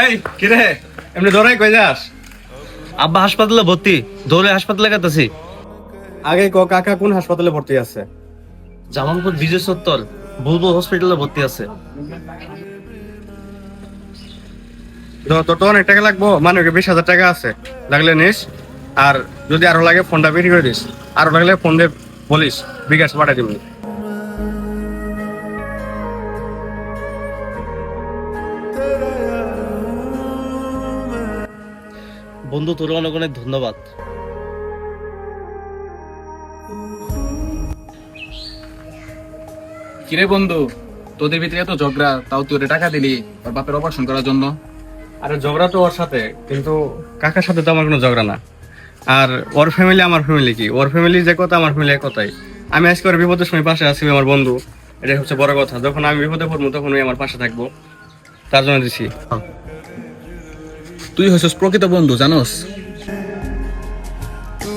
এই কিরে এমনি দৌড়াই কই যাস? আব্বা হাসপাতালে ভর্তি, দৌড়ে হাসপাতালে গেতেছি। আগে ক কাকা কোন হাসপাতালে ভর্তি আছে? জামালপুর বিজয় সত্তর বুলবুল হসপিটালে ভর্তি আছে। তোর তো অনেক টাকা লাগবো, মানে 20,000 টাকা আছে, লাগলে নিস। আর যদি আরো লাগে ফোনটা বিক্রি করে দিস, আরো লাগলে ফোন দিয়ে বলিস বিকাশ পাঠাই দিবি। বন্ধু, তোর অনেক অনেক ধন্যবাদ। কিরে বন্ধু, তোদের ভিতরে এত ঝগড়া, তাও তুই ওরে টাকা দিলি ওর বাপের অপারেশন করার জন্য? আরে ঝগড়া তো ওর সাথে, কিন্তু কাকার সাথে তো আমার কোনো ঝগড়া না। আর ওর ফ্যামিলি আমার ফ্যামিলি কি, ওর ফ্যামিলি যে কথা আমার ফ্যামিলি এক কথাই। আমি আজকে ওর বিপদের সময় পাশে আছি, আমার বন্ধু, এটাই হচ্ছে বড় কথা। যখন আমি বিপদে পড়বো তখন ওই আমার পাশে থাকবো, তার জন্য দিছি। তুই হইছিস প্রকৃত বন্ধু, জানোস?